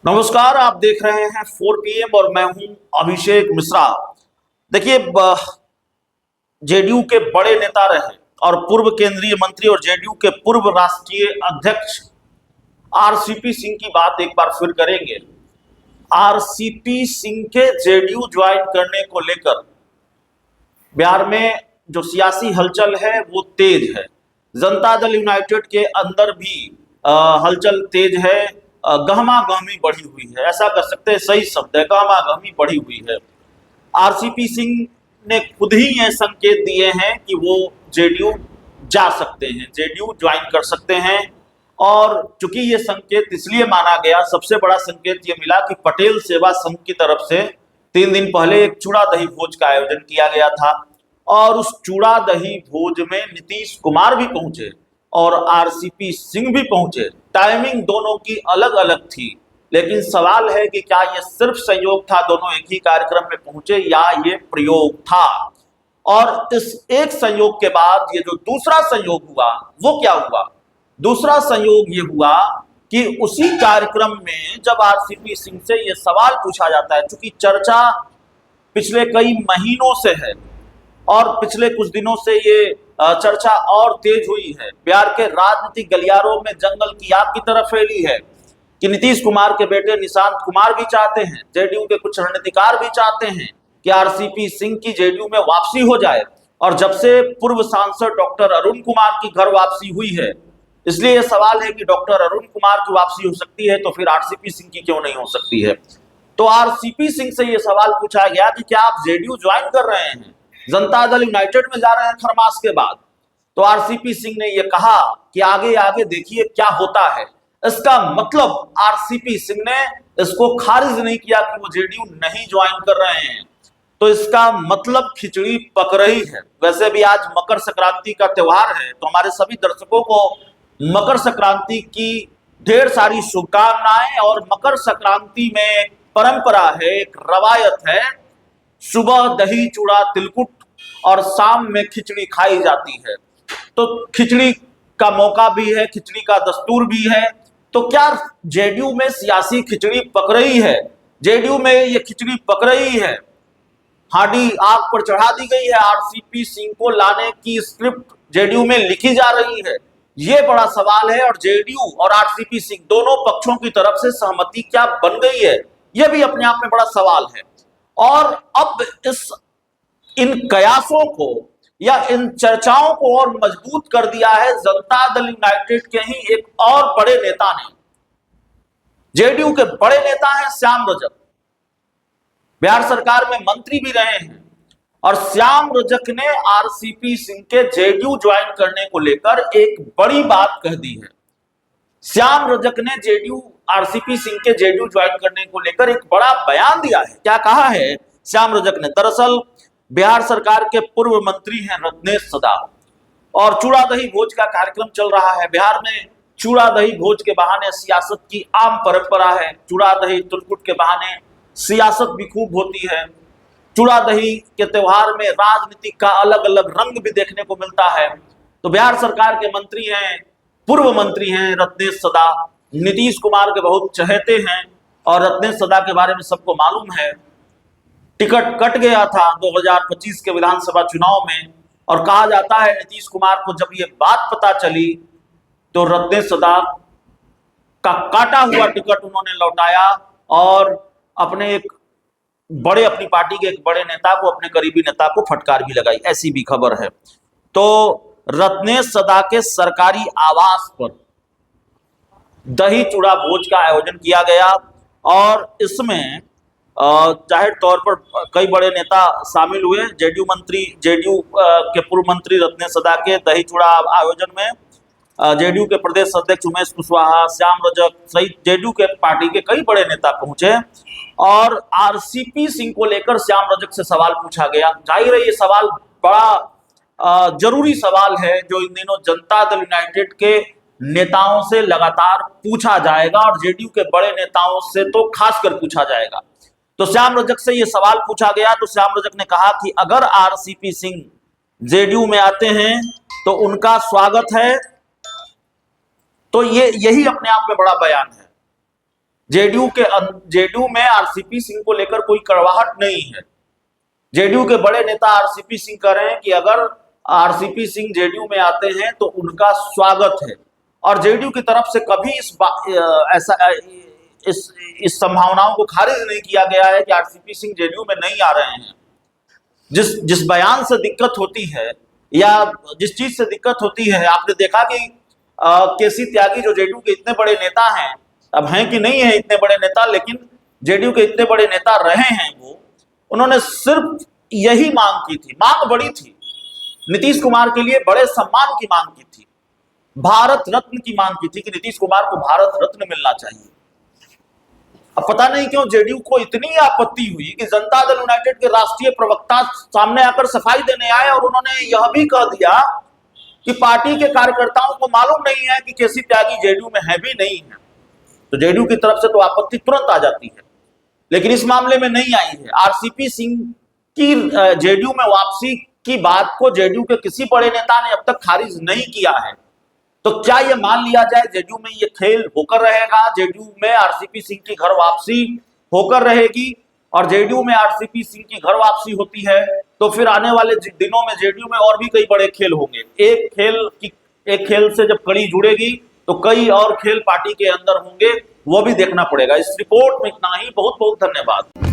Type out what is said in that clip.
नमस्कार, आप देख रहे हैं 4 PM और मैं हूं अभिषेक मिश्रा। देखिए, जेडीयू के बड़े नेता रहे और पूर्व केंद्रीय मंत्री और जेडीयू के पूर्व राष्ट्रीय अध्यक्ष आरसीपी सिंह की बात एक बार फिर करेंगे। आरसीपी सिंह के जेडीयू ज्वाइन करने को लेकर बिहार में जो सियासी हलचल है वो तेज है। जनता दल यूनाइटेड के अंदर भी हलचल तेज है, गहमा गहमी बढ़ी हुई है, ऐसा कर सकते हैं, सही शब्द है, गहमा गहमी बढ़ी हुई है। आरसीपी सिंह ने खुद ही ये संकेत दिए हैं कि वो जेडीयू जा सकते हैं, जेडीयू ज्वाइन कर सकते हैं। और चूंकि ये संकेत इसलिए माना गया, सबसे बड़ा संकेत ये मिला कि पटेल सेवा संघ की तरफ से 3 दिन पहले एक चूड़ा दही भोज का आयोजन किया गया था और उस चूड़ा दही भोज में नीतीश कुमार भी पहुंचे और आरसीपी सिंह भी पहुंचे। टाइमिंग दोनों की अलग अलग थी, लेकिन सवाल है कि क्या ये सिर्फ संयोग था, दोनों एक ही कार्यक्रम में पहुंचे, या ये प्रयोग था। और इस एक संयोग के बाद ये जो दूसरा संयोग हुआ वो क्या हुआ? दूसरा संयोग ये हुआ कि उसी कार्यक्रम में जब आरसीपी सिंह से ये सवाल पूछा जाता है, चूंकि चर्चा पिछले कई महीनों से है और पिछले कुछ दिनों से ये चर्चा और तेज हुई है, बिहार के राजनीतिक गलियारों में जंगल की आग की तरह फैली है कि नीतीश कुमार के बेटे निशांत कुमार भी चाहते हैं, जेडीयू के कुछ रणनीतिकार भी चाहते हैं कि आरसीपी सिंह की जेडीयू में वापसी हो जाए। और जब से पूर्व सांसद डॉक्टर अरुण कुमार की घर वापसी हुई है, इसलिए यह सवाल है कि डॉक्टर अरुण कुमार की वापसी हो सकती है तो फिर आरसीपी सिंह की क्यों नहीं हो सकती है। तो आरसीपी सिंह से यह सवाल पूछा गया कि क्या आप जेडीयू ज्वाइन कर रहे हैं, जनता दल यूनाइटेड में जा रहे हैं खरमास के बाद? तो आरसीपी सिंह ने यह कहा कि आगे आगे देखिए क्या होता है। इसका मतलब आरसीपी सिंह ने इसको खारिज नहीं किया कि वो जेडीयू नहीं ज्वाइन कर रहे हैं। तो इसका मतलब खिचड़ी पक रही है। वैसे भी आज मकर संक्रांति का त्योहार है, तो हमारे सभी दर्शकों को मकर संक्रांति की ढेर सारी शुभकामनाएं। और मकर संक्रांति में एक परंपरा है, एक रवायत है, सुबह दही चूड़ा तिलकुट और शाम में खिचड़ी खाई जाती है। तो खिचड़ी का मौका भी है, खिचड़ी का दस्तूर भी है। तो क्या जेडीयू में सियासी खिचड़ी पक रही है? जेडीयू में ये खिचड़ी पक रही है, हांडी आग पर चढ़ा दी गई है, आरसीपी सिंह को लाने की स्क्रिप्ट जेडीयू में लिखी जा रही है, ये बड़ा सवाल है। और जेडीयू और आरसीपी सिंह दोनों पक्षों की तरफ से सहमति क्या बन गई है, यह भी अपने आप में बड़ा सवाल है। और अब इन कयासों को या इन चर्चाओं को और मजबूत कर दिया है जनता दल यूनाइटेड के ही एक और बड़े नेता ने। जेडीयू के बड़े नेता हैं श्याम रजक, बिहार सरकार में मंत्री भी रहे हैं, और श्याम रजक ने आरसीपी सिंह के जेडीयू ज्वाइन करने को लेकर एक बड़ी बात कह दी है। श्याम रजक ने जेडीयू आरसीपी सिंह के जेडीयू ज्वाइन करने को लेकर एक बड़ा बयान दिया है। क्या कहा है श्याम रजक ने? दरअसल बिहार सरकार के पूर्व मंत्री हैं रत्नेश सदा, और चूड़ा दही भोज का कार्यक्रम चल रहा है। बिहार में चूड़ा दही भोज के बहाने सियासत की आम परंपरा है, चूड़ा दही तिलकुट के बहाने सियासत भी खूब होती है। चूड़ा दही के त्योहार में राजनीति का अलग अलग रंग भी देखने को मिलता है। तो बिहार सरकार के मंत्री हैं, पूर्व मंत्री हैं रत्नेश सदा, नीतीश कुमार के बहुत चहेते हैं, और रत्नेश सदा के बारे में सबको मालूम है, टिकट कट गया था 2025 के विधानसभा चुनाव में। और कहा जाता है नीतीश कुमार को जब ये बात पता चली तो रत्नेश सदा का काटा हुआ टिकट उन्होंने लौटाया और अपनी पार्टी के एक बड़े नेता को, अपने करीबी नेता को फटकार भी लगाई, ऐसी भी खबर है। तो रत्नेश सदा के सरकारी आवास पर दही चूड़ा भोज का आयोजन किया गया और इसमें जाहिर तौर पर कई बड़े नेता शामिल हुए। जेडीयू के पूर्व मंत्री रत्नेश सदा के दही चूड़ा आयोजन में जेडीयू के प्रदेश अध्यक्ष उमेश कुशवाहा, श्याम रजक सहित जेडीयू के पार्टी के कई बड़े नेता पहुंचे। और आरसीपी सिंह को लेकर श्याम रजक से सवाल पूछा गया। जाहिर है ये सवाल बड़ा जरूरी सवाल है जो इन दिनों जनता दल यूनाइटेड के नेताओं से लगातार पूछा जाएगा, और जेडीयू के बड़े नेताओं से तो खासकर पूछा जाएगा। तो श्याम रजक से यह सवाल पूछा गया तो श्याम रजक ने कहा कि अगर आरसीपी सिंह जेडीयू में आते हैं तो उनका स्वागत है। तो यही अपने आप में बड़ा बयान है। जेडीयू में आरसीपी सिंह को लेकर कोई कड़वाहट नहीं है। जेडीयू के बड़े नेता आरसीपी सिंह कह रहे हैं कि अगर आरसीपी सिंह जेडीयू में आते हैं तो उनका स्वागत है, और जेडीयू की तरफ से कभी इस संभावनाओं को खारिज नहीं किया गया है कि आरसीपी सिंह जेडीयू में नहीं आ रहे हैं। जिस बयान से दिक्कत होती है या जिस चीज से दिक्कत होती है, आपने देखा कि केसी त्यागी जो जेडीयू के इतने बड़े नेता हैं, अब हैं कि नहीं है इतने बड़े नेता, लेकिन जेडीयू के इतने बड़े नेता रहे हैं, उन्होंने सिर्फ यही मांग की थी, मांग बड़ी थी, नीतीश कुमार के लिए बड़े सम्मान की मांग की थी, भारत रत्न की मांग की थी कि नीतीश कुमार को भारत रत्न मिलना चाहिए। अब पता नहीं क्यों जेडीयू को इतनी आपत्ति हुई कि जनता दल यूनाइटेड के राष्ट्रीय प्रवक्ता सामने आकर सफाई देने आए और उन्होंने यह भी कह दिया कि पार्टी के कार्यकर्ताओं को मालूम नहीं है कि केसी त्यागी जेडीयू में है भी नहीं है। तो जेडीयू की तरफ से तो आपत्ति तुरंत आ जाती है, लेकिन इस मामले में नहीं आई है। आरसीपी सिंह की जेडीयू में वापसी की बात को जेडीयू के किसी बड़े नेता ने अब तक खारिज नहीं किया है। तो क्या यह मान लिया जाए जेडीयू में ये खेल होकर रहेगा, जेडीयू में आरसीपी सिंह की घर वापसी होकर रहेगी, और जेडीयू में आरसीपी सिंह की घर वापसी होती है तो फिर आने वाले दिनों में जेडीयू में और भी कई बड़े खेल होंगे। एक खेल से जब कड़ी जुड़ेगी तो कई और खेल पार्टी के अंदर होंगे, वो भी देखना पड़ेगा। इस रिपोर्ट में इतना ही। बहुत बहुत धन्यवाद।